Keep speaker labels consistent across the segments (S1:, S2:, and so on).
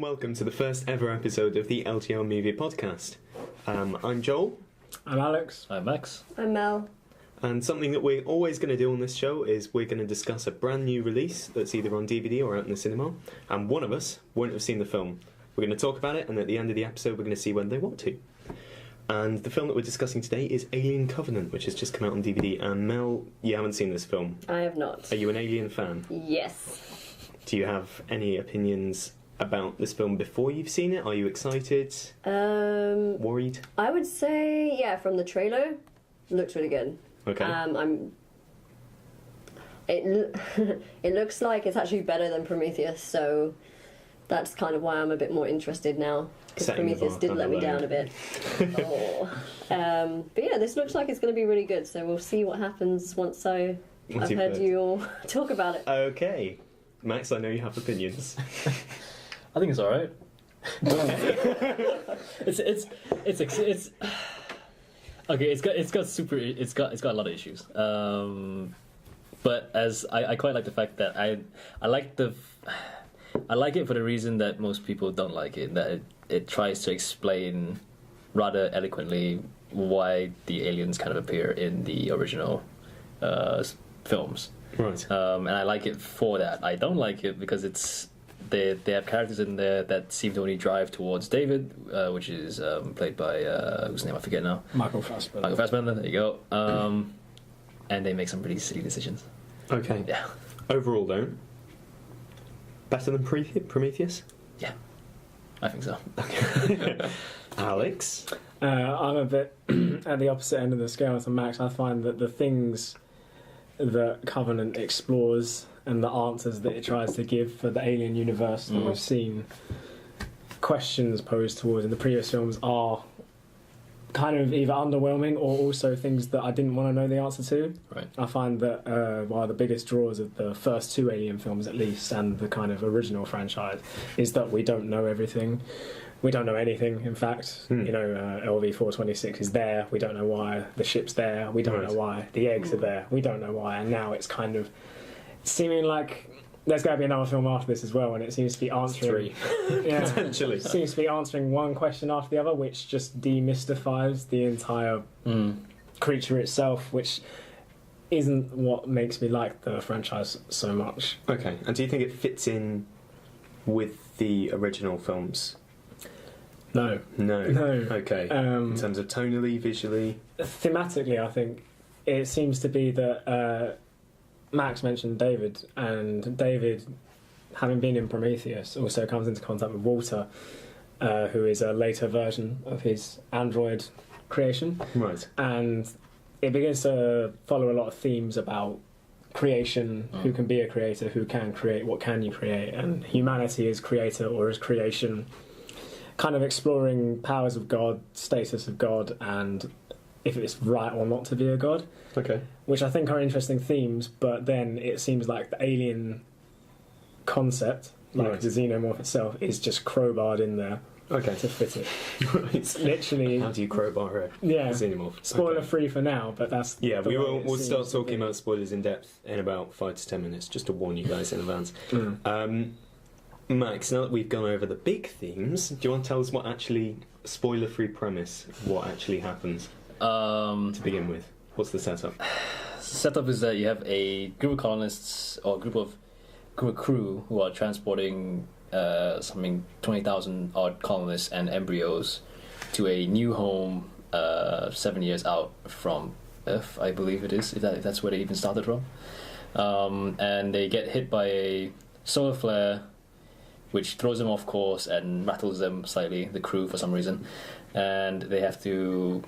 S1: welcome to the first ever episode of the LGR Movie Podcast. I'm Joel.
S2: I'm Alex.
S3: I'm Max.
S4: I'm Mel.
S1: And something that we're always going to do on this show is we're going to discuss a brand new release that's either on DVD or out in the cinema, and one of us won't have seen the film. We're going to talk about it, and at the end of the episode we're going to see whether they want to. And the film that we're discussing today is Alien Covenant, which has just come out on DVD. And Mel, you haven't seen this film.
S4: I have not.
S1: Are you an Alien fan?
S4: Yes.
S1: Do you have any opinions about this film before you've seen it? Are you excited? Worried?
S4: I would say, yeah, from the trailer, looks really good.
S1: Okay.
S4: It looks like it's actually better than Prometheus, so that's kind of why I'm a bit more interested now. Because Prometheus did let me down a bit. But yeah, this looks like it's going to be really good, so we'll see what happens once I've heard you all talk about it.
S1: Okay. Max, I know you have opinions.
S3: I think it's all right. it's okay. It's got a lot of issues. But as I quite like the fact that I like it for the reason that most people don't like it. That it tries to explain rather eloquently why the aliens kind of appear in the original films.
S1: Right.
S3: And I like it for that. I don't like it because they have characters in there that seem to only drive towards David, which is played by whose name I forget now.
S2: Michael Fassbender.
S3: There you go. And they make some pretty silly decisions.
S1: Okay.
S3: Yeah.
S1: Overall, though, better than Prometheus?
S3: Yeah, I think so.
S1: Alex?
S2: I'm a bit at the opposite end of the scale to Max. I find that the things that Covenant explores and the answers that it tries to give for the alien universe that we've seen questions posed towards in the previous films are kind of either underwhelming or also things that I didn't want to know the answer to.
S3: Right.
S2: I find that one of the biggest draws of the first two Alien films, at least, and the kind of original franchise, is that we don't know everything. We don't know anything, in fact. You know, LV-426 is there. We don't know why. The ship's there. We don't know why. The eggs are there. We don't know why. And now it's kind of seeming like there's going to be another film after this as well, and it seems to be answering...
S1: Three. Potentially.
S2: It seems to be answering one question after the other, which just demystifies the entire creature itself, which isn't what makes me like the franchise so much.
S1: Okay. And do you think it fits in with the original films?
S2: No.
S1: Okay. In terms of tonally, visually?
S2: Thematically, I think it seems to be that Max mentioned David, and David, having been in Prometheus, also comes into contact with Walter, who is a later version of his android creation.
S1: Right.
S2: And it begins to follow a lot of themes about creation, who can be a creator, who can create, what can you create, and humanity as creator or as creation, kind of exploring powers of God, status of God, and if it's right or not to be a god.
S1: Okay.
S2: Which I think are interesting themes, but then it seems like the alien concept, like the xenomorph itself, is just crowbarred in there to fit it.
S1: Right.
S2: It's literally...
S1: How do you crowbar a xenomorph?
S2: Spoiler-free for now, but that's...
S1: Yeah, we'll start talking about spoilers in depth in about 5 to 10 minutes, just to warn you guys in advance. Max, now that we've gone over the big themes, do you want to tell us what actually, spoiler-free premise, what actually happens to begin with? What's the setup?
S3: Setup is that you have a group of colonists or group of crew who are transporting 20,000 odd colonists and embryos to a new home 7 years out from Earth, I believe it is, if that's where they even started from. And they get hit by a solar flare, which throws them off course and rattles them slightly, the crew, for some reason. And they have to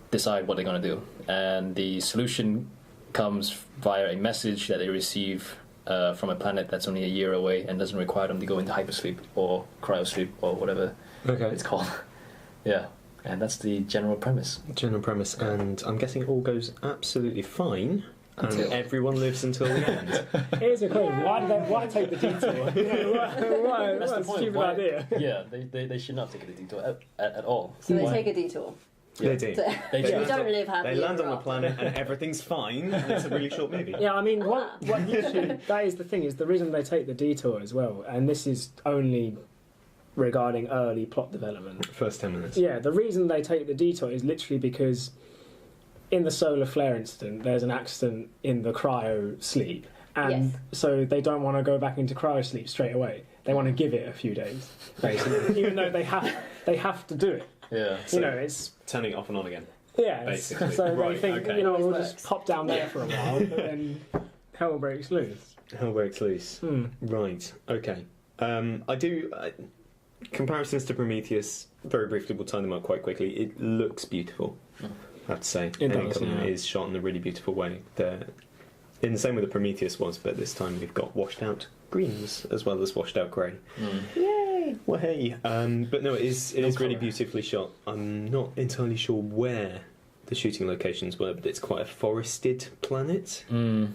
S3: decide what they're going to do. And the solution comes via a message that they receive from a planet that's only a year away and doesn't require them to go into hypersleep or cryosleep or whatever it's called. Yeah, and that's the general premise.
S1: And I'm guessing it all goes absolutely fine. And everyone lives until the end.
S2: Here's a question: why take the detour? That's
S3: the
S2: a stupid idea.
S3: Yeah, they should not take a detour at all.
S4: So they take a detour.
S1: They do.
S3: They
S4: You
S3: choose-
S4: don't live happily
S1: They land
S4: ever
S1: on the
S4: after.
S1: planet and everything's fine, and it's a really short movie.
S2: Yeah, I mean, what literally, that is the thing, is the reason they take the detour as well, and this is only regarding early plot development.
S1: First 10 minutes.
S2: Yeah, the reason they take the detour is literally because in the solar flare incident, there's an accident in the cryo sleep, and
S4: Yes.
S2: so they don't want to go back into cryo sleep straight away. They want to give it a few days, basically, even though they have to do it.
S3: Yeah.
S2: You know, it's
S1: Turning it off and on again.
S2: yeah.
S1: Basically.
S2: So
S1: Right,
S2: they think,
S1: okay.
S2: we'll
S4: Always
S2: just
S4: works.
S2: pop down there for a while, but then hell breaks loose.
S1: Hell breaks loose. Right, okay. Comparisons to Prometheus, very briefly, we'll tie them up quite quickly. It looks beautiful, I have to say.
S2: It
S1: Alien
S2: does,
S1: Covenant
S2: yeah.
S1: is shot in a really beautiful way. They're in the same way that Prometheus was, but this time we've got washed out greens as well as washed out grey.
S4: Yay!
S1: Well, hey, but no, it is really beautifully shot. I'm not entirely sure where the shooting locations were, but it's quite a forested planet.
S2: Yeah, and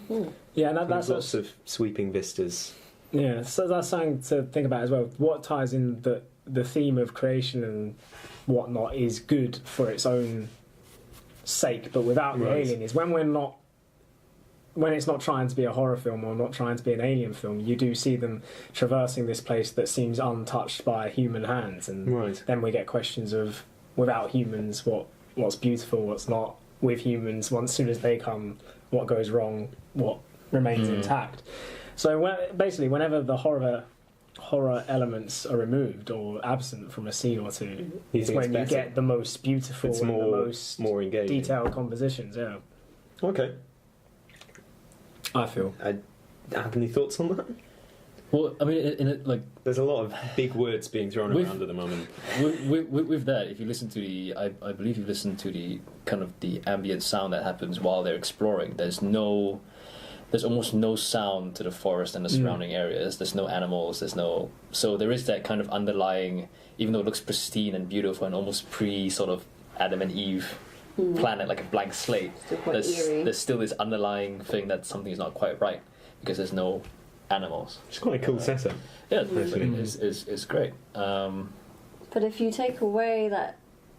S1: There's
S2: that's
S1: lots of sweeping vistas.
S2: yeah. So that's something to think about as well. What ties in the theme of creation and whatnot is good for its own sake, but without the
S1: Right.
S2: alien is when it's not trying to be a horror film or not trying to be an alien film, you do see them traversing this place that seems untouched by human hands, and
S1: Right.
S2: then we get questions of without humans, what's beautiful, what's not. With humans, once soon as they come, what goes wrong, what remains intact. So basically, whenever the horror elements are removed or absent from a scene or two,
S1: You
S2: it's
S1: think
S2: when
S1: it's
S2: you
S1: better?
S2: get the most beautiful
S1: It's
S2: and the
S1: more
S2: most
S1: engaging.
S2: detailed compositions. Yeah,
S1: Okay.
S2: I feel.
S1: Have any thoughts on that?
S3: Well, I mean, in it, like
S1: There's a lot of big words being thrown
S3: With-
S1: around at the moment.
S3: with that, if you listen to I believe you listen to the kind of the ambient sound that happens while they're exploring. There's almost no sound to the forest and the surrounding areas. There's no animals. So there is that kind of underlying, even though it looks pristine and beautiful and almost sort of Adam and Eve planet, like a blank slate.
S4: Still quite eerie.
S3: There's still this underlying thing that something is not quite right because there's no animals.
S1: It's quite a cool setup.
S3: Yeah,
S1: Actually.
S3: it's great.
S4: But if you take away that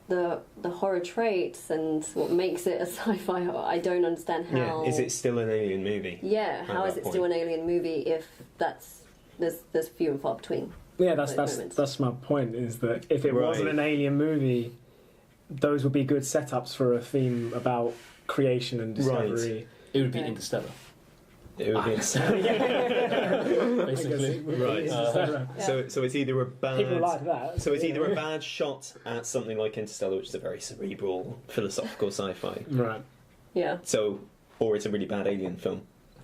S4: the horror traits and what makes it a sci-fi, I don't understand how.
S1: Yeah. Is it still an alien movie?
S4: Yeah, how
S1: at
S4: is
S1: that
S4: it still an alien movie if there's few and far between?
S2: Yeah,
S4: Those moments.
S2: that's my point. Is that if it
S1: Right.
S2: wasn't an alien movie, those would be good setups for a theme about creation and discovery.
S3: It would be
S4: Okay.
S3: Interstellar,
S1: It would be
S3: basically.
S1: Right. So it's either a bad.
S2: People like that.
S1: So it's either a bad shot at something like Interstellar, which is a very cerebral, philosophical sci-fi.
S2: Right.
S4: Yeah.
S1: So, or it's a really bad alien film.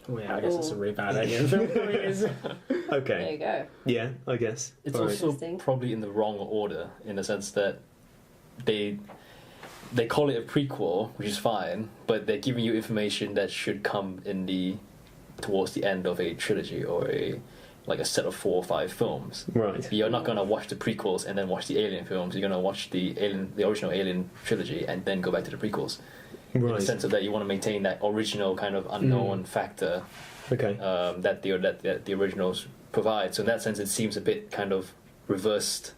S2: Well, yeah, I guess it's a really bad alien film. It is.
S1: Okay.
S4: There you go.
S1: Yeah, I guess.
S3: It's
S1: All right.
S3: also
S4: Interesting.
S3: probably in the wrong order in the sense that they call it a prequel, which is fine, but they're giving you information that should come towards the end of a trilogy or a set of 4 or 5 films.
S1: Right.
S3: You're not gonna watch the prequels and then watch the Alien films. You're gonna watch the original Alien trilogy and then go back to the prequels. In the
S1: Right.
S3: sense of that, you want to maintain that original kind of unknown factor
S1: Okay.
S3: that the originals provide. So in that sense, it seems a bit kind of reversed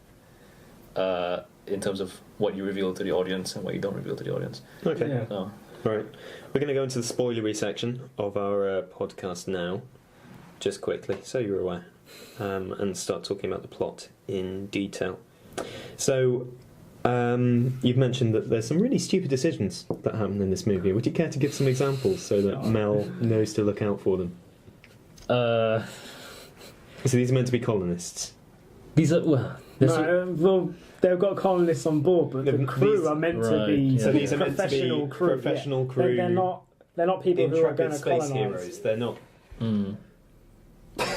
S3: in terms of what you reveal to the audience and what you don't reveal to the audience.
S1: Okay.
S2: Yeah.
S3: So,
S1: Right. We're going to go into the spoilery section of our podcast now, just quickly, so you're aware, and start talking about the plot in detail. So, you've mentioned that there's some really stupid decisions that happen in this movie. Would you care to give some examples so that Mel knows to look out for them? So these are meant to be colonists.
S3: these are
S2: Well, they've got colonists on board, but the
S1: These-
S2: crew are meant to
S3: Right,
S2: be
S3: yeah.
S1: So these are meant to be
S2: professional crew.
S1: professional
S2: yeah.
S1: crew.
S2: They're not people who are going
S1: Intrepid
S2: to
S1: space
S2: colonize.
S1: heroes. They're not.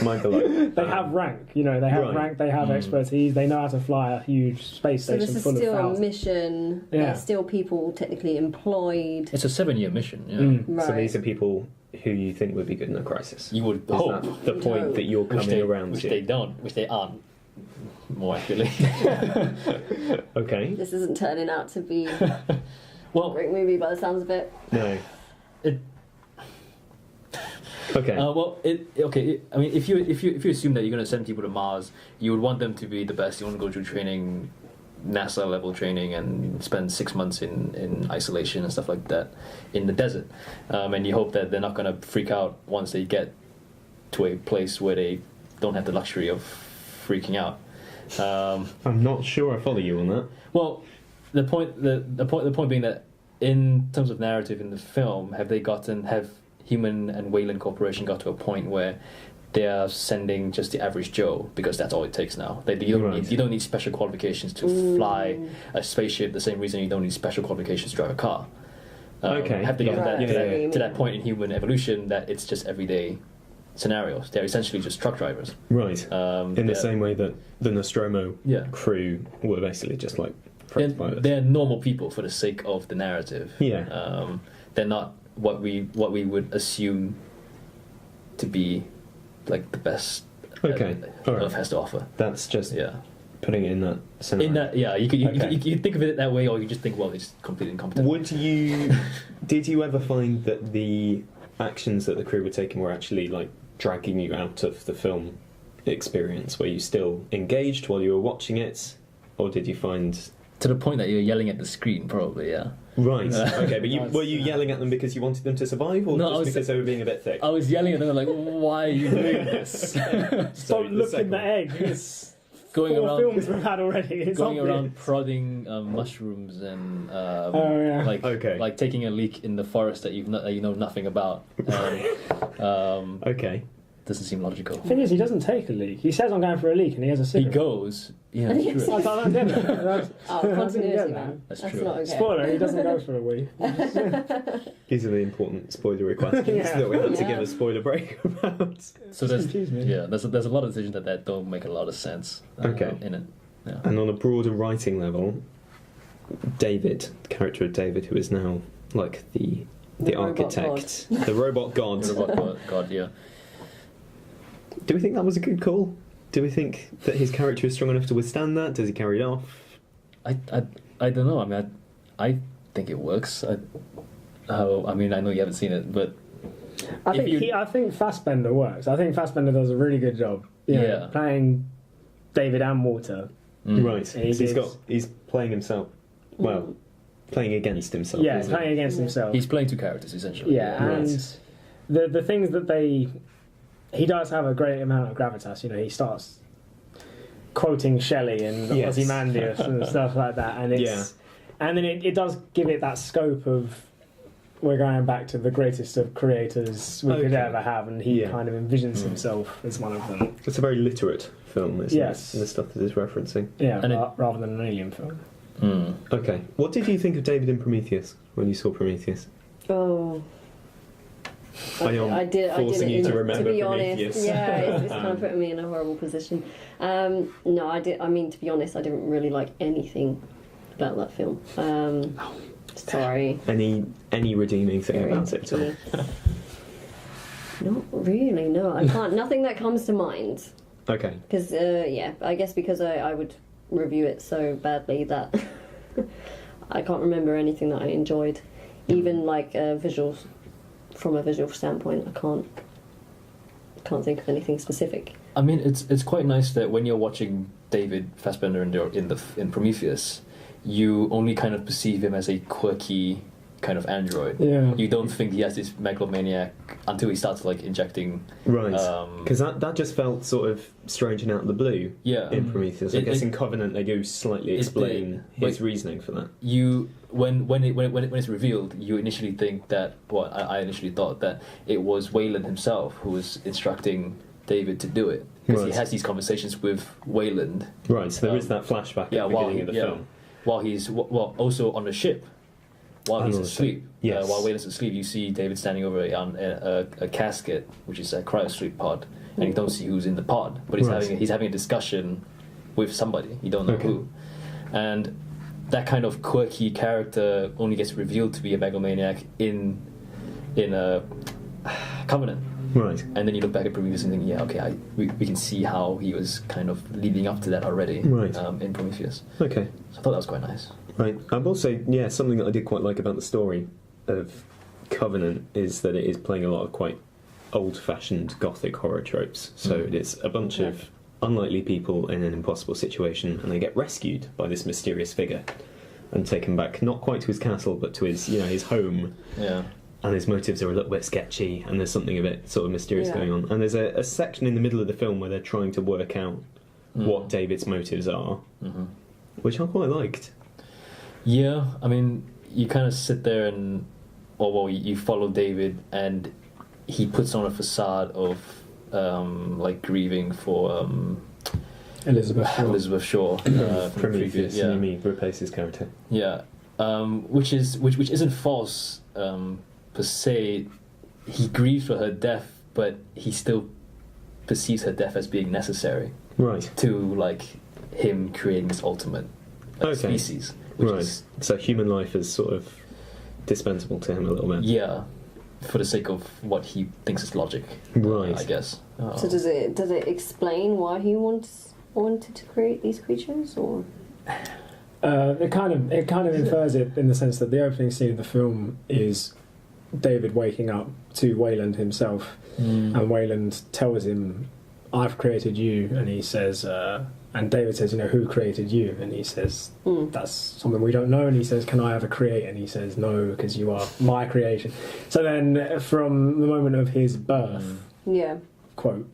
S1: Michael.
S2: They have rank, they have
S1: Right.
S2: rank, they have expertise, they know how to fly a huge space
S4: So
S2: station
S4: this is
S2: full
S4: still
S2: of
S4: a
S2: thousands.
S4: mission.
S2: Yeah.
S4: There's still people technically employed.
S3: it's a 7-year mission. Yeah,
S4: Right.
S1: So these are people who you think would be good in a crisis.
S3: you would
S1: Is
S3: hope,
S1: that the point that you're
S3: which
S1: coming
S3: they
S1: around
S3: which
S1: to?
S3: they don't, which they aren't. More accurately.
S1: Okay.
S4: This isn't turning out to be a
S3: Well,
S4: great movie by the sounds of it.
S1: No.
S3: it.
S1: Okay.
S3: I mean, if you assume that you're going to send people to Mars, you would want them to be the best. You want to go through training NASA level training and spend 6 months in isolation and stuff like that in the desert, and you hope that they're not going to freak out once they get to a place where they don't have the luxury of freaking out.
S1: I'm not sure I follow you on that.
S3: Well, the point being that in terms of narrative in the film, have Human and Wayland Corporation got to a point where they are sending just the average Joe because that's all it takes now? You don't need special qualifications to fly a spaceship. The same reason you don't need special qualifications to drive a car. Have they got to that point in human evolution that it's just everyday scenarios? They're essentially just truck drivers,
S1: right? In the same way that the Nostromo crew were basically just like
S3: they're normal people for the sake of the narrative. They're not what we would assume to be like the best Earth has to offer.
S1: That's just putting it in that scenario.
S3: You could think of it that way, or you just think, well, it's completely incompetent.
S1: Did you ever find that the actions that the crew were taking were actually like dragging you out of the film experience? Were you still engaged while you were watching it, or did you find
S3: to the point that you're yelling at the screen? Probably, yeah.
S1: Right. Okay, but were you yelling at them because you wanted them to survive, or just because they were being a bit thick?
S3: I was yelling at them like, "Why are you doing this?
S2: Stop looking the egg." It's
S3: going
S2: four
S3: around
S2: films we've had already. It's
S3: going
S2: obvious.
S3: around prodding mushrooms and like taking a leak in the forest that you know nothing about.
S1: Okay.
S3: Doesn't seem logical.
S2: The thing is, he doesn't take a leak. He says, "I'm going for a leak," and he has a cigarette.
S3: He goes. Yeah,
S2: That's
S4: continuity, man.
S3: That's
S4: That's
S3: true.
S4: not okay.
S2: Spoiler: he doesn't go for a wee.
S1: These are the important spoilery questions that we had to give a spoiler break about.
S3: So there's a lot of decisions that don't make a lot of sense. In it. Yeah.
S1: And on a broader writing level, David, the character of David, who is now like the architect, the robot god.
S3: The robot god, yeah.
S1: Do we think that was a good call? Do we think that his character is strong enough to withstand that? Does he carry it off?
S3: I don't know. I mean, I think it works. I know you haven't seen it, but
S2: I think Fassbender works. I think Fassbender does a really good job. Playing David and Walter.
S1: Right. He's playing himself. Well, playing against himself.
S2: Yeah, playing against himself.
S3: He's playing two characters essentially.
S2: Yeah, and the things that he does have a great amount of gravitas. You know, he starts quoting Shelley and Ozymandias and stuff like that, and and then it does give it that scope of we're going back to the greatest of creators we could ever have, and he kind of envisions himself as one of them.
S1: It's a very literate film, isn't it? The stuff that it's referencing.
S2: Yeah, rather than an alien film.
S1: Okay, what did you think of David in Prometheus when you saw Prometheus?
S4: Oh.
S1: I did. Forcing you to remember
S4: to be
S1: Prometheus.
S4: honest, it's kind of putting me in a horrible position. No, I did. I mean, to be honest, I didn't really like anything about that film. Sorry.
S1: Any redeeming thing about it at all?
S4: Not really. No, I can't. Nothing that comes to mind.
S1: Okay.
S4: Because I guess because I would review it so badly that I can't remember anything that I enjoyed, even like visuals. From a visual standpoint, I can't think of anything specific.
S3: I mean, it's quite nice that when you're watching David Fassbender in Prometheus, you only kind of perceive him as a quirky kind of android.
S2: Yeah.
S3: You don't think he has this megalomaniac until he starts like injecting.
S1: Right. Because that just felt sort of strange and out of the blue.
S3: Yeah.
S1: In Prometheus, I guess in Covenant they do slightly explain his reasoning for that.
S3: When it's revealed, you initially think that. Well, I initially thought that it was Wayland himself who was instructing David to do it, because he has these conversations with Wayland.
S1: Right. So there is that flashback at the beginning of the film.
S3: While he's also on the ship. While he's asleep, while Wayland's asleep, you see David standing over a casket, which is a cryosleep pod, and you don't see who's in the pod, but he's having a discussion with somebody, you don't know who, and that kind of quirky character only gets revealed to be a megalomaniac in a Covenant.
S1: Right.
S3: And then you look back at Prometheus and think, we can see how he was kind of leading up to that already in Prometheus.
S1: Okay.
S3: So I thought that was quite nice.
S1: Right. I will say, something that I did quite like about the story of Covenant is that it is playing a lot of quite old-fashioned gothic horror tropes. So it's a bunch of unlikely people in an impossible situation, and they get rescued by this mysterious figure and taken back, not quite to his castle, but to his home.
S3: Yeah.
S1: And his motives are a little bit sketchy, and there's something a bit sort of mysterious going on. And there's a section in the middle of the film where they're trying to work out what David's motives are, which I quite liked.
S3: Yeah, I mean, you kind of sit there and, you follow David, and he puts on a facade of like grieving for Elizabeth Shaw from
S1: Prometheus,
S3: yeah.
S1: you mean replace his character?
S3: Yeah, which isn't false per se. He grieves for her death, but he still perceives her death as being necessary,
S1: right?
S3: To like him creating this ultimate species, which is,
S1: so human life is sort of dispensable to him a little bit.
S3: Yeah, for the sake of what he thinks is logic,
S1: right?
S3: I guess.
S4: So does it explain why he wanted to create these creatures, or?
S2: It kind of infers it in the sense that the opening scene of the film is David waking up to Wayland himself, and Wayland tells him, "I've created you," and he says, and David says, "Who created you?" And he says, "That's something we don't know." And he says, "Can I ever create?" And he says, "No, because you are my creation." So then, from the moment of his birth, quote,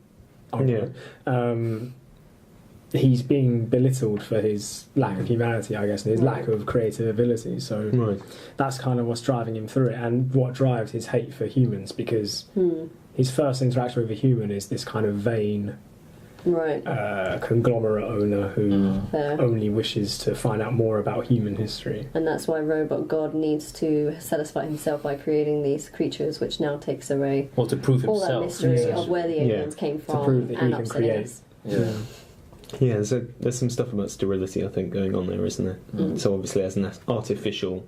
S2: unquote, he's being belittled for his lack of humanity, I guess, and his lack of creative ability. So that's kind of what's driving him through it, and what drives his hate for humans, because his first interaction with a human is this kind of vain conglomerate owner who only wishes to find out more about human history.
S4: And that's why Robot God needs to satisfy himself by creating these creatures, which now takes away
S3: to prove
S4: all
S3: himself.
S4: that mystery of where the aliens came from,
S2: to prove that he
S4: and
S2: can
S4: upsetting
S2: create.
S4: us.
S1: Yeah, there's some stuff about sterility, I think, going on there, isn't there? So obviously, as an artificial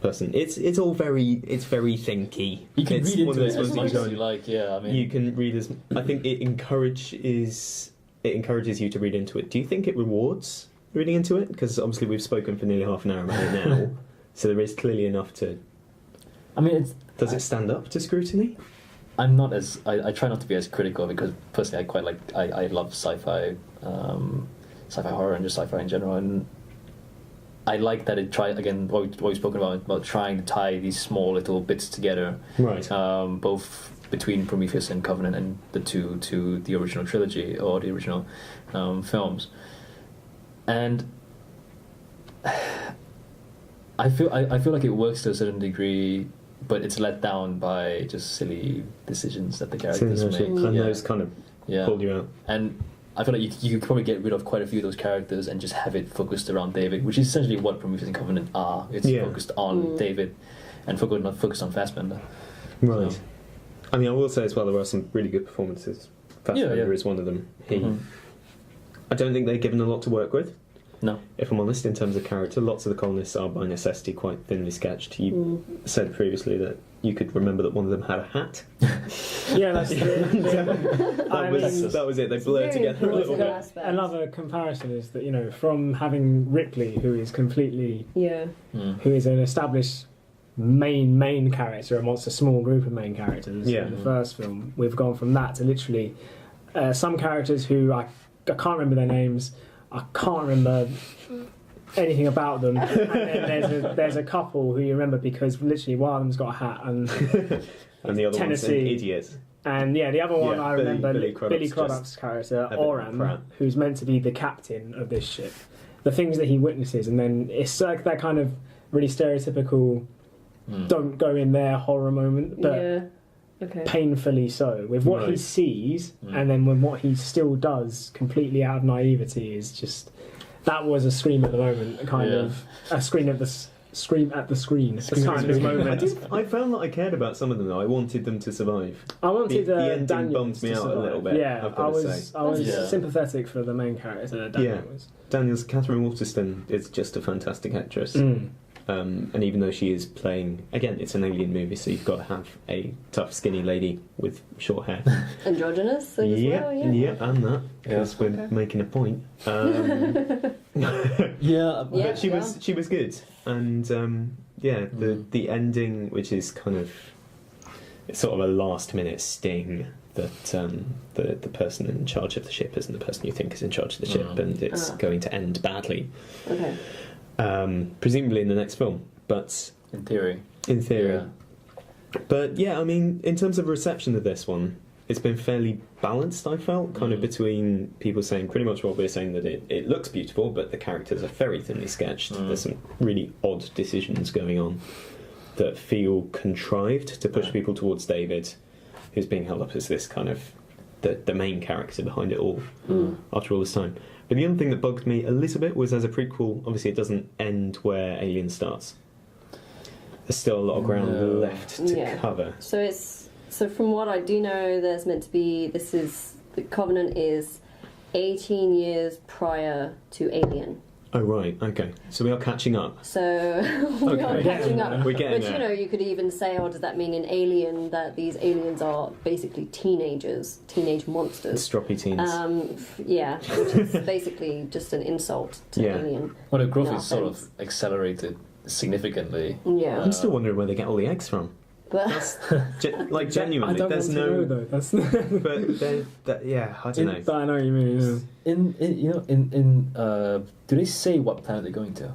S1: person, it's all very thinky.
S3: You can
S1: it's
S3: read
S1: one
S3: into
S1: of those
S3: it as
S1: ones
S3: much
S1: you
S3: as you like. Yeah, I mean,
S1: you can read as. I think it encourages you to read into it. Do you think it rewards reading into it? Because obviously we've spoken for nearly half an hour about it now, so there is clearly enough to.
S3: I mean,
S1: does it stand up to scrutiny?
S3: I'm not as I try not to be as critical, because personally I quite like I love sci-fi horror and just sci-fi in general, and I like that it tried again what we've spoken about trying to tie these small little bits together,
S1: right?
S3: Both between Prometheus and Covenant and the two to the original trilogy or the original films, and I feel like it works to a certain degree, but it's let down by just silly decisions that the characters make.
S1: And those kind of pull you out.
S3: And I feel like you could probably get rid of quite a few of those characters and just have it focused around David, which is essentially what Prometheus and Covenant are. It's focused on David and focused on Fassbender.
S1: Right.
S3: So.
S1: I mean, I will say as well, there are some really good performances. Fassbender is one of them. I don't think they're given a lot to work with.
S3: No.
S1: If I'm honest, in terms of character, lots of the colonists are by necessity quite thinly sketched. You said previously that you could remember that one of them had a hat.
S2: Yeah, that's
S1: that was it. They blurred together a little bit.
S2: Another comparison is that, from having Ripley, who is completely, who is an established main character amongst a small group of main characters in the first film, we've gone from that to literally some characters who I can't remember their names. I can't remember anything about them. And then there's a couple who you remember because literally one of them's got a hat and
S1: the other one's an idiot.
S2: And the other one I remember,
S1: Billy
S2: Craddock's character, Oram, who's meant to be the captain of this ship. The things that he witnesses, and then it's like that kind of really stereotypical don't go in there horror moment, but painfully so. With what he sees, and then with what he still does completely out of naivety is just... That was a scream at the moment, a scream at the screen kind of moment.
S1: I found that I cared about some of them though. I wanted them to survive.
S2: I wanted
S1: the ending
S2: Daniels
S1: bummed me out a little bit.
S2: Yeah,
S1: I
S2: was sympathetic for the main character.
S1: Daniels, Catherine Waterston is just a fantastic actress. And even though she is playing, again, it's an alien movie, so you've got to have a tough, skinny lady with short hair.
S4: Androgynous as well,
S1: and that, because we're making a point. But she was good, and the ending, which is kind of it's sort of a last minute sting that the person in charge of the ship isn't the person you think is in charge of the ship, and it's going to end badly.
S4: Okay.
S1: Presumably in the next film, but
S3: In theory.
S1: Yeah. But yeah, I mean, in terms of reception of this one, it's been fairly balanced, I felt, kind of between people saying pretty much what we're saying, that it looks beautiful, but the characters are very thinly sketched. There's some really odd decisions going on that feel contrived to push people towards David, who's being held up as this kind of the main character behind it all after all this time. But the other thing that bugged me a little bit was, as a prequel, obviously it doesn't end where Alien starts. There's still a lot of ground left to cover.
S4: So from what I do know, there's meant to be, the Covenant is 18 years prior to Alien.
S1: Oh right, okay. So we are catching up.
S4: So we are catching up.
S1: We're getting
S4: but
S1: there.
S4: you know, you could even say, oh, does that mean in Alien that these aliens are basically teenage monsters?
S1: Stroppy teens.
S4: Yeah, which is basically just an insult to Alien.
S3: Well, the growth is sort of accelerated significantly.
S4: Yeah.
S1: I'm still wondering where they get all the eggs from.
S4: But
S1: Genuinely,
S2: I don't
S1: there's
S2: want
S1: no.
S2: to know, though. That's
S1: But yeah, I don't know.
S2: But I know what you mean. Yeah.
S3: Do they say what planet they're going to?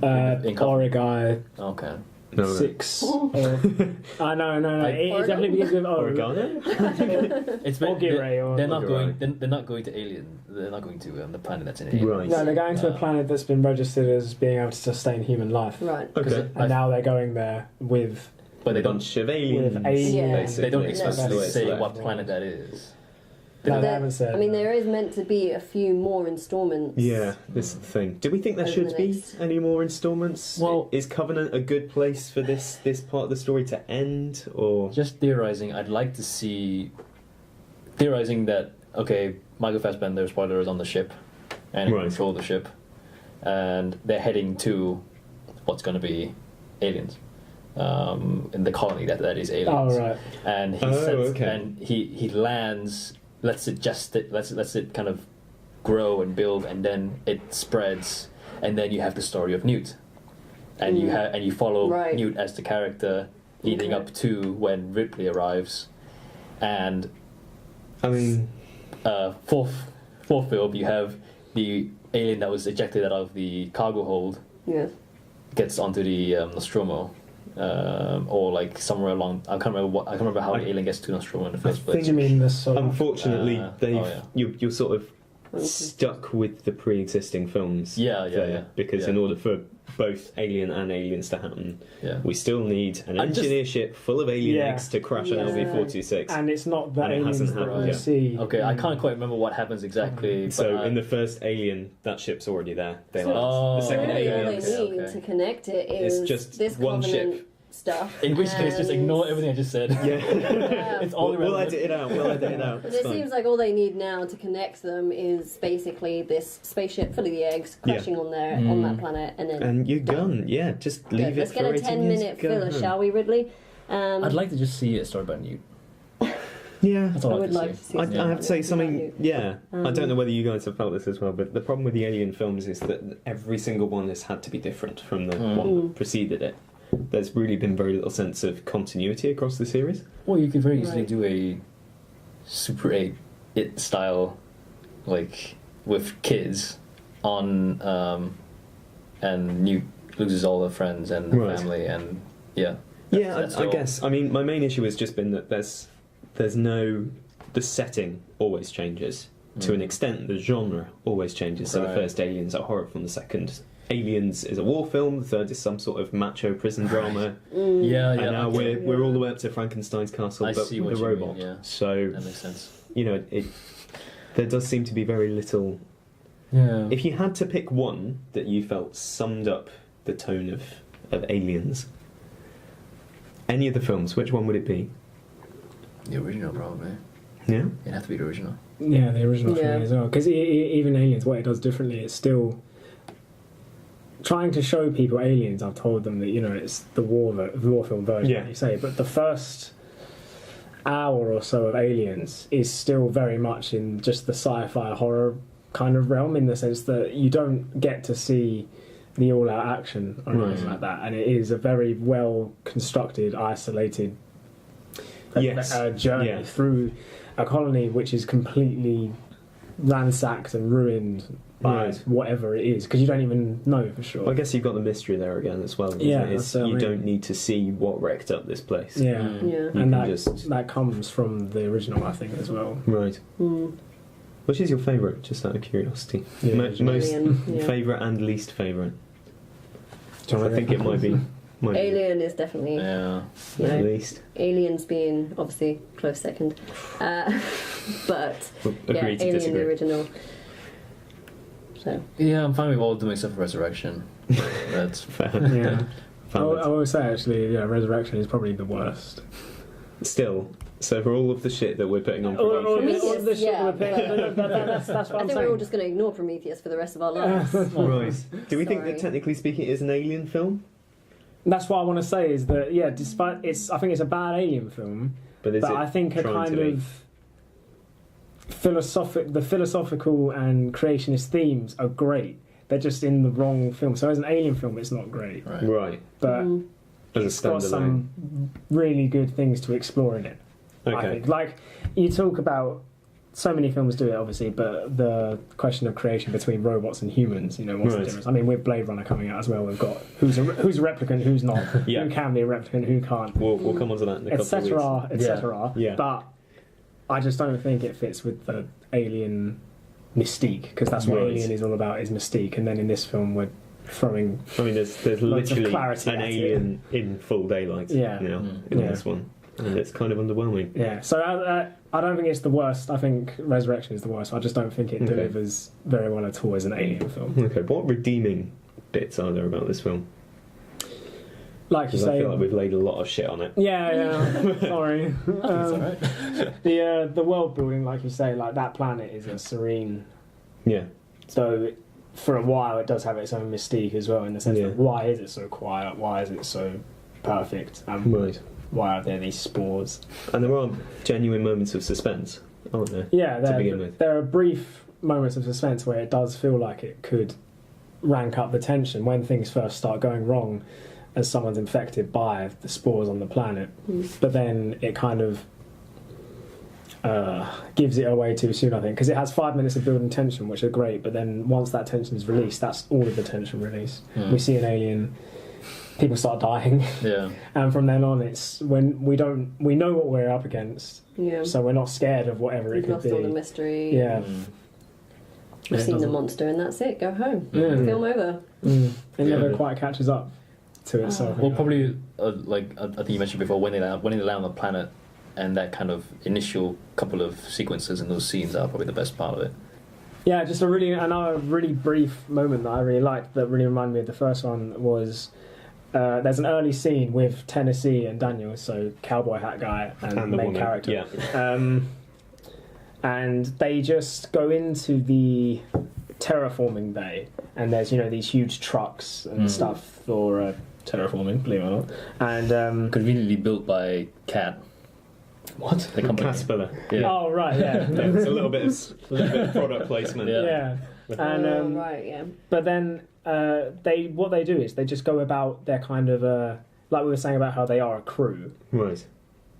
S2: Origai
S3: Okay.
S1: No,
S2: 6. No. It definitely begins with
S1: Oregano?
S3: It's
S2: Ogire
S3: they're not
S1: Ogire.
S3: going. They're not going to Alien. They're not going to the planet that's in Alien.
S1: Right.
S2: No, they're going to a planet that's been registered as being able to sustain human life.
S4: right.
S1: Okay.
S2: And now they're going there with
S3: But they don't.
S1: Bunch of aliens.
S2: With aliens.
S4: Yeah.
S1: basically.
S3: They don't
S4: Yeah.
S3: explicitly
S1: That's
S3: say
S1: left.
S3: what planet that is.
S2: No, they
S4: There-
S2: haven't said.
S4: I mean, there is meant to be a few more installments.
S1: Yeah, this is the thing. Do we think there
S4: Over
S1: should
S4: the
S1: be
S4: next-
S1: any more instalments?
S3: Well-
S1: Is Covenant a good place for this part of the story to end, or
S3: Just theorizing, I'd like to see theorizing that Michael Fassbender, spoiler, is on the ship and
S1: Right.
S3: control the ship, and they're heading to what's going to be aliens, in the colony that is aliens.
S2: Oh, right.
S3: And he he lands. Lets it kind of grow and build, and then it spreads, and then you have the story of Newt, and you follow
S4: Right.
S3: Newt as the character leading up to when Ripley arrives, and
S1: I mean,
S3: fourth film you have the alien that was ejected out of the cargo hold
S4: Yes.
S3: gets onto the Nostromo. Or like somewhere along, I can't remember how the alien gets to Nostromo in the first
S2: I think
S3: place.
S2: you mean this sort of...
S1: unfortunately, you're sort of
S4: Okay.
S1: stuck with the pre-existing films.
S3: Yeah.
S1: Because in order for both Alien and Aliens to happen,
S3: Yeah.
S1: we still need an
S3: I'm just-
S1: engineer ship full of alien
S2: Yeah.
S1: eggs to crash an
S4: Yeah.
S1: LV-426.
S2: And it's not the
S1: And it
S2: aliens
S1: hasn't
S2: that
S1: happened
S2: we
S1: yet.
S2: see.
S3: Okay, I can't quite remember what happens exactly.
S1: So
S3: but,
S1: in the first Alien, that ship's already there. They
S4: So
S1: land.
S3: Oh,
S1: The second
S4: really,
S1: Alien,
S4: all they
S3: okay,
S4: need
S3: okay.
S4: to connect it is
S1: It's just
S4: this
S1: one
S4: Covenant
S1: ship.
S4: stuff.
S3: in which case, just
S4: and-
S3: ignore everything I just said.
S1: Yeah.
S3: It's all
S1: We'll
S3: irrelevant.
S1: edit it out.
S4: But
S1: It's
S4: it
S1: fine.
S4: seems like all they need now to connect them is basically this spaceship full of the eggs crashing on that planet, and then
S1: And you're done. Yeah, just leave
S4: good.
S1: it
S4: Let's
S1: for
S4: get a
S1: 18 years,
S4: 10-minute
S1: go
S4: filler,
S1: home.
S4: shall we, Ridley?
S3: I'd like to just see a story about Newt.
S1: Yeah.
S3: That's all
S4: I
S3: I
S4: would like to see.
S1: I
S4: something
S1: have to say
S4: about
S1: something.
S4: Newt.
S1: Yeah, I don't know whether you guys have felt this as well, but the problem with the Alien films is that every single one has had to be different from the one that preceded it. There's really been very little sense of continuity across the series.
S3: Well, you could very easily
S4: Right.
S3: do a Super 8 it style, like with kids on, and Newt loses all her friends and her
S1: Right.
S3: family, and yeah.
S1: Yeah,
S3: That's
S1: I
S3: all.
S1: guess. I mean, my main issue has just been that there's no, the setting always changes to an extent. The genre always changes. So the
S3: Right.
S1: first Aliens are horror film, the second Aliens is a war film, the third is some sort of macho prison drama,
S3: Yeah,
S1: and now
S3: okay.
S1: we're all the way up to Frankenstein's castle,
S3: I
S1: but
S3: see
S1: with
S3: what
S1: a
S3: you
S1: robot.
S3: mean, yeah.
S1: So
S3: That makes sense.
S1: there does seem to be very little.
S3: Yeah.
S1: If you had to pick one that you felt summed up the tone of Aliens, any of the films, which one would it be?
S3: The original, probably.
S1: Yeah.
S3: It'd have to be the original.
S2: Yeah, the original for
S4: Yeah.
S2: me as well. Because even Aliens, what it does differently, it's still trying to show people Aliens. I've told them that it's the war film version,
S1: Yeah.
S2: like you say, but the first hour or so of Aliens is still very much in just the sci-fi horror kind of realm, in the sense that you don't get to see the all-out action or anything like that, and it is a very well constructed, isolated
S1: Yes.
S2: journey
S1: Yeah.
S2: through a colony which is completely ransacked and ruined by
S1: Right.
S2: whatever it is, because you don't even know for sure.
S1: Well, I guess you've got the mystery there again as well.
S2: Yeah,
S1: It's,
S2: that's what I
S1: you
S2: mean.
S1: don't need to see what wrecked up this place.
S2: Yeah,
S3: Mm.
S4: Yeah.
S1: You
S2: and
S1: can
S2: that comes from the original, I think, as well.
S1: Right.
S4: Mm.
S1: Which is your favourite, just out of curiosity?
S2: Yeah,
S1: Most
S4: Alien, yeah.
S1: favourite and least favourite?
S2: Do you
S1: I
S2: wanna
S1: think
S2: go
S1: it might be.
S4: Alien is definitely,
S3: Yeah.
S4: you know,
S1: Least.
S4: Aliens being obviously close second, but
S1: Agree
S4: yeah,
S1: to
S4: Alien
S1: disagree.
S4: the original. So
S3: Yeah, I'm fine with all doing except for Resurrection. That's
S1: Fair.
S2: Yeah, I
S1: Valid.
S2: will say actually, yeah, Resurrection is probably the worst.
S1: Still, so for all of the shit that we're putting on
S2: All
S1: Prometheus,
S2: the shit
S4: yeah,
S2: we're paying- that's what
S4: I
S2: I'm
S4: think we're all
S2: saying.
S4: just going to ignore Prometheus for the rest of our lives.
S1: right? Do we think that
S4: Sorry.
S1: technically speaking, it is an alien film?
S2: That's what I want to say is that yeah, despite I think it's a bad alien film,
S1: But is
S2: but
S1: it
S2: I think a
S1: trying
S2: kind
S1: to be?
S2: of the philosophical and creationist themes are great. They're just in the wrong film. So as an alien film, it's not great,
S3: right.
S1: Right,
S2: but
S4: Mm.
S1: as a
S2: it's got
S1: standalone.
S2: some really good things to explore in it. I
S1: Okay.
S2: think. Like you talk about, so many films do it, obviously, but the question of creation between robots and humans, you know, what's the
S1: Right.
S2: difference? I mean, with Blade Runner coming out as well, we've got who's a replicant, who's not,
S1: Yeah.
S2: who can be a replicant, who can't,
S1: We'll come on to that in a couple of weeks.
S2: etc., etc.
S1: Yeah.
S2: But I just don't think it fits with the alien mystique, because that's what
S1: Right.
S2: Alien is all about, is mystique. And then in this film, we're throwing,
S1: I mean, there's
S2: Loads of
S1: literally
S2: clarity
S1: an
S2: at it.
S1: alien in full daylight.
S2: Yeah.
S1: You know,
S3: Mm.
S1: in
S2: Yeah.
S1: this one, and it's kind of underwhelming.
S2: yeah. So I don't think it's the worst. I think Resurrection is the worst. I just don't think it
S1: Okay.
S2: delivers very well at all as an alien film.
S1: Okay, what redeeming bits are there about this film?
S2: Like you
S1: Because I
S2: say,
S1: feel like we've laid a lot of shit on it.
S2: yeah. Sorry.
S3: It's alright.
S2: The world building, like you say, like that planet is a serene.
S1: Yeah.
S2: So for a while, it does have its own mystique as well, in the sense
S1: Yeah.
S2: that why is it so quiet? Why is it so perfect? And
S1: Right.
S2: why are there these spores?
S1: And there are genuine moments of suspense, aren't there?
S2: Yeah,
S1: begin with.
S2: there are brief moments of suspense where it does feel like it could rank up the tension when things first start going wrong, as someone's infected by the spores on the planet. But then it kind of gives it away too soon, I think, because it has 5 minutes of building tension, which are great. But then once that tension is released, that's all of the tension released.
S3: Mm.
S2: We see an alien, people start dying,
S3: Yeah.
S2: and from then on, it's when we know what we're up against,
S4: Yeah,
S2: so we're not scared of whatever
S4: we've
S2: it could
S4: lost
S2: be.
S4: all the mystery.
S2: Yeah.
S3: Mm.
S4: We've
S2: Yeah,
S4: seen the
S2: doesn't-
S4: monster, and that's it. Go home.
S2: Yeah.
S4: Film over.
S2: It never
S3: Yeah.
S2: quite catches up to itself.
S3: Well, probably like I think you mentioned before, when they land on the planet, and that kind of initial couple of sequences in those scenes are probably the best part of it.
S2: Yeah, just another really brief moment that I really liked that really reminded me of the first one was there's an early scene with Tennessee and Daniel, so cowboy hat guy and the main
S1: woman.
S2: character.
S1: Yeah.
S2: And they just go into the terraforming bay, and there's these huge trucks and stuff for terraforming, believe it or not. And
S3: Conveniently built by Cat.
S2: what?
S3: The company.
S1: Caterpillar.
S3: Yeah.
S2: Oh right, yeah,
S1: Yeah, it's a little bit of product placement.
S3: Yeah.
S2: yeah. And
S4: Oh, right, yeah.
S2: but then what they do is they just go about their kind of like we were saying about how they are a crew.
S1: Right.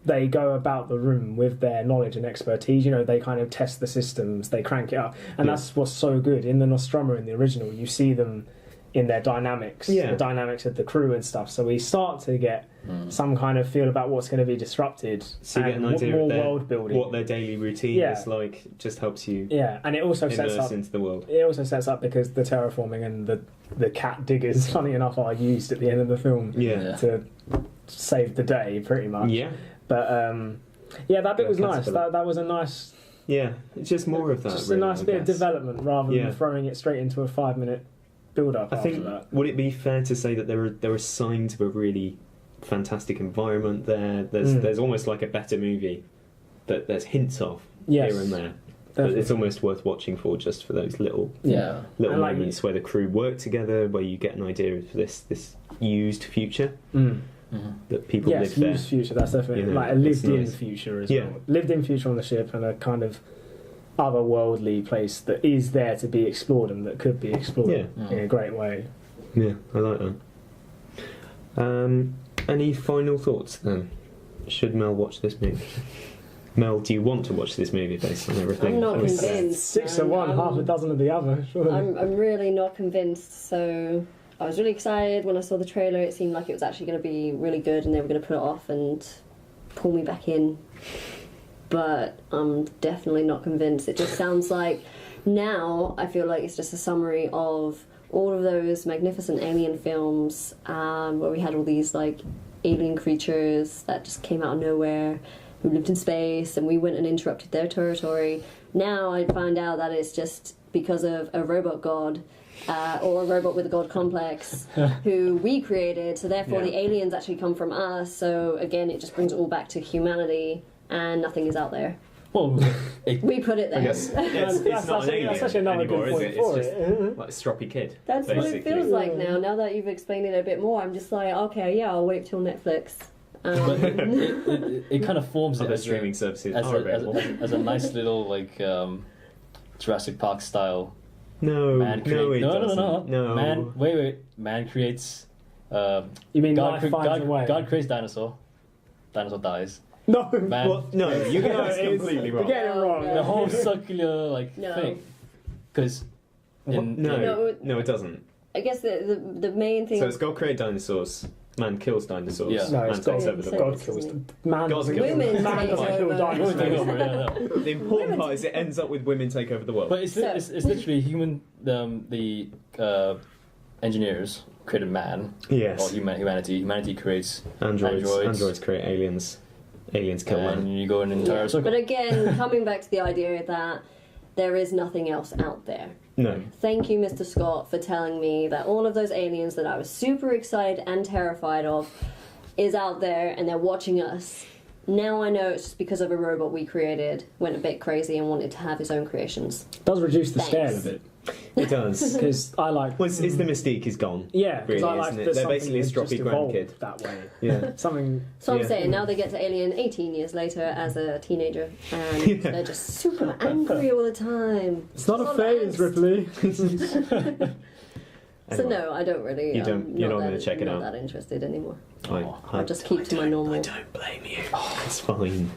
S2: They go about the room with their knowledge and expertise. They kind of test the systems, they crank it up, and
S1: Yeah.
S2: that's what's so good in the Nostromo in the original. You see them in their dynamics,
S1: Yeah.
S2: the dynamics of the crew and stuff. So we start to get some kind of feel about what's going to be disrupted.
S1: So you get an
S2: and
S1: idea
S2: more
S1: of
S2: world building.
S1: what their daily routine
S2: Yeah.
S1: is like. Just helps you
S2: Yeah, and it also sets
S1: immerse
S2: up.
S1: into the world.
S2: It also sets up because the terraforming and the cat diggers, funny enough, are used at the end of the film
S1: Yeah.
S2: to save the day, pretty much.
S1: Yeah.
S2: But yeah, that bit
S1: Yeah,
S2: was nice.
S1: caterpillar.
S2: That was a nice,
S1: Yeah. It's just more of that.
S2: just
S1: really,
S2: a nice
S1: I
S2: bit of
S1: guess.
S2: development rather
S1: Yeah.
S2: than throwing it straight into a 5-minute build-up.
S1: I
S2: after
S1: think.
S2: that.
S1: Would it be fair to say that there are signs of a really fantastic environment there? There's almost like a better movie that there's hints of
S2: Yes,
S1: here and there. But
S2: definitely.
S1: it's almost worth watching for just for those little
S3: Yeah.
S2: And like-
S1: moments where the crew work together, where you get an idea of this used future
S2: Mm.
S3: Mhm.
S1: that people
S2: Yes,
S1: live there.
S2: used future. That's definitely
S1: You know,
S2: like a
S1: it's
S2: lived-in
S1: nice.
S2: future as
S1: Yeah.
S2: well. Lived-in future on the ship and a kind of otherworldly place that is there to be explored and that could be explored
S1: Yeah.
S2: in a great way.
S1: Yeah, I like that. Any final thoughts then? should Mel watch this movie? Mel, do you want to watch this movie based on everything?
S4: I'm not
S1: that we said?
S4: convinced.
S2: 6 of one, half a dozen of the other. Surely.
S4: I'm really not convinced. So I was really excited when I saw the trailer. It seemed like it was actually going to be really good, and they were going to put it off and pull me back in. But I'm definitely not convinced. It just sounds like now I feel like it's just a summary of all of those magnificent alien films where we had all these like alien creatures that just came out of nowhere, who lived in space, and we went and interrupted their territory. Now I find out that it's just because of a robot god or a robot with a god complex who we created, so therefore the aliens actually come from us. So again, it just brings it all back to humanity, and nothing is out there.
S3: Well,
S4: We put it there.
S1: I guess it's not an alien
S2: that's actually another
S1: anymore,
S2: good
S1: is
S2: point
S1: it?
S2: for
S1: It's just
S2: it.
S1: like a stroppy kid.
S4: That's what
S1: basically.
S4: it feels like now. Now that you've explained it a bit more, I'm just like, okay, yeah, I'll wait till Netflix.
S3: but it kind of forms it
S1: Other
S3: as
S1: streaming services
S3: as
S1: are
S3: a,
S1: available.
S3: as a nice little like Jurassic Park style.
S1: No,
S3: Man create,
S1: no, it doesn't. No.
S3: Man, wait. Man creates.
S2: You mean life finds a way?
S3: God creates dinosaur. Dinosaur dies.
S2: No,
S3: Man,
S1: Well, no, you get this
S2: it's-
S1: completely
S2: You're
S1: wrong.
S2: getting it wrong.
S3: the whole circular like
S4: No.
S3: thing. Because
S1: No,
S4: No.
S1: no, it doesn't.
S4: I guess the main thing.
S1: So it's God create dinosaurs. Man kills dinosaurs.
S3: Yeah.
S2: No,
S1: Man
S2: it's
S1: takes
S2: God.
S1: over the
S4: God
S1: world.
S2: God kills them. Man
S1: God
S2: doesn't
S1: kills
S2: kill
S4: them.
S2: them. Man
S4: Women
S2: doesn't
S4: take
S2: kill
S4: over.
S2: dinosaurs.
S1: The important part is it ends up with women take over the world.
S3: But it's literally human. The engineers created man.
S1: Yes.
S3: Or humanity. Humanity creates
S1: Androids.
S3: androids.
S1: Androids create aliens. Aliens kill man.
S3: and you go in an entire
S4: Yeah.
S3: circle.
S4: But again, coming back to the idea that there is nothing else out there.
S1: No.
S4: Thank you, Mr. Scott, for telling me that all of those aliens that I was super excited and terrified of is out there and they're watching us. Now I know it's just because of a robot we created, went a bit crazy and wanted to have his own creations.
S2: It does reduce the scale
S4: Thanks.
S2: of it
S1: It does.
S2: because I like.
S1: Well, it's the mystique is gone.
S2: Yeah, because
S1: really,
S2: I like
S1: isn't it?
S2: that
S1: They're
S2: something
S1: basically a
S2: has just
S1: stroppy
S2: evolved
S1: grandkid.
S2: that way.
S1: Yeah.
S2: Something.
S4: So I'm
S1: Yeah.
S4: saying now they get to Alien 18 years later as a teenager and they're just super angry all the time.
S2: It's not a
S4: lot of
S2: phase,
S4: angst.
S2: Ripley.
S4: So
S1: Anyway,
S4: no, I don't really.
S1: You don't- you're not gonna check it
S4: not
S1: out.
S4: that interested anymore.
S1: I
S4: I'll just keep to my normal.
S1: I don't blame you. It's fine.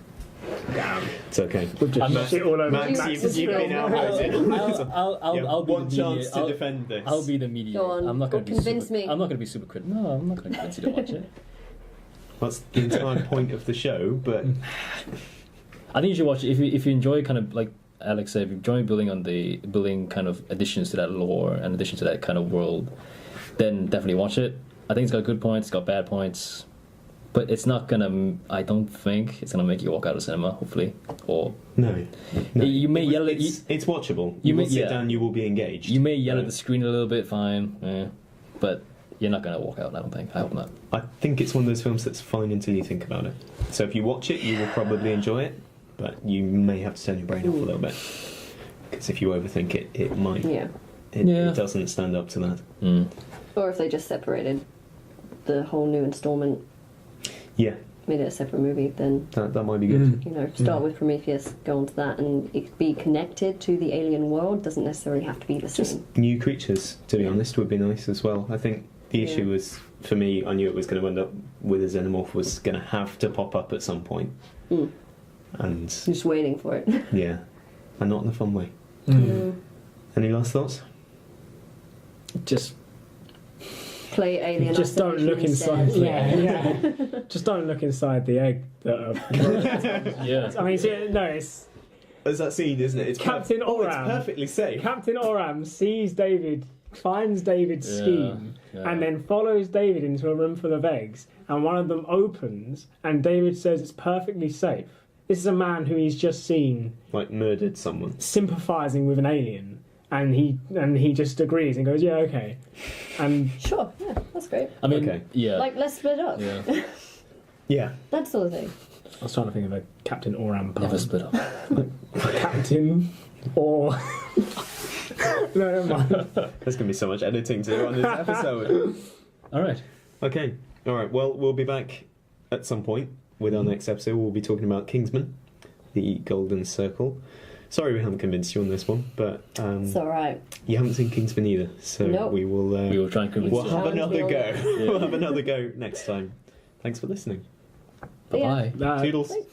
S1: It's okay.
S2: We've just
S3: I'm not-
S2: shit all over
S1: Max,
S2: Max's
S1: you've been
S2: film.
S1: outrighted.
S3: I'll
S1: Yeah,
S3: be
S1: one
S3: the
S1: chance
S3: mediator.
S1: to defend this.
S3: I'll be the mediator.
S4: Go on,
S3: I'm not going to be
S4: convince
S3: super,
S4: me.
S3: I'm not going to be super critical. No, I'm not going to convince you to watch it.
S1: That's the entire point of the show, but
S3: I think you should watch it if you enjoy kind of like Alex said, if you enjoy building kind of additions to that lore and additions to that kind of world, then definitely watch it. I think it's got good points, it's got bad points, but it's not gonna. I don't think it's gonna make you walk out of cinema. Hopefully, or
S1: no.
S3: you may yell at
S1: It's watchable.
S3: you
S1: You
S3: may-
S1: will sit
S3: yeah.
S1: down, you will be engaged.
S3: you may yell at the screen a little bit, fine, but you're not gonna walk out. I don't think. I hope not.
S1: I think it's one of those films that's fine until you think about it. So if you watch it, you will probably enjoy it, but you may have to turn your brain off a little bit. Because if you overthink it, it might.
S4: Yeah.
S1: It doesn't stand up to that.
S3: Mm.
S4: Or if they just separated the whole new installment,
S1: Yeah,
S4: made it a separate movie, then
S1: that might be good.
S4: you know, start with Prometheus, go on to that, and it be connected to the alien world. Doesn't necessarily have to be the
S1: Just
S4: same.
S1: new creatures, to be honest, would be nice as well. I think the issue was, for me, I knew it was going to end up with a xenomorph was going to have to pop up at some point.
S4: Mm.
S1: And
S4: Just waiting for it.
S1: yeah, and not in a fun way.
S2: Mm.
S1: Any last thoughts?
S2: Just
S4: Play Alien.
S2: Just don't
S4: Isolation
S2: look
S4: instead.
S2: inside. Yeah. Just don't look inside the egg.
S3: Yeah.
S2: I mean, it's
S1: There's that scene, isn't it? It's
S2: Captain
S1: it's
S2: Oram.
S1: perfectly safe.
S2: Captain Oram sees David, finds David's
S3: Yeah,
S2: scheme,
S3: yeah.
S2: and then follows David into a room full of eggs. And one of them opens, and David says it's perfectly safe. This is a man who he's just seen
S1: Like murdered someone.
S2: sympathising with an alien. And he just agrees and goes, yeah, okay. And
S4: Sure, yeah, that's great.
S3: I mean,
S1: Okay.
S3: yeah.
S4: Like, let's split up.
S3: Yeah.
S1: Yeah.
S4: That sort of thing.
S2: I was trying to think of a Captain Oram pun.
S3: Never split up.
S2: Captain or... No, never mind.
S1: There's going to be so much editing to do on this episode.
S3: All right.
S1: Okay. All right. Well, we'll be back at some point with our next episode. We'll be talking about Kingsman, the Golden Circle. Sorry we haven't convinced you on this one, but
S4: It's alright.
S1: you haven't seen Kingsman either, so
S4: Nope.
S1: we will
S3: We will try and convince
S1: we'll
S3: you.
S1: have
S4: Challenge
S1: another
S4: me on
S1: go.
S4: that.
S1: We'll have another go next time. Thanks for listening.
S3: Bye bye.
S2: Bye.
S1: Toodles.
S4: Thanks.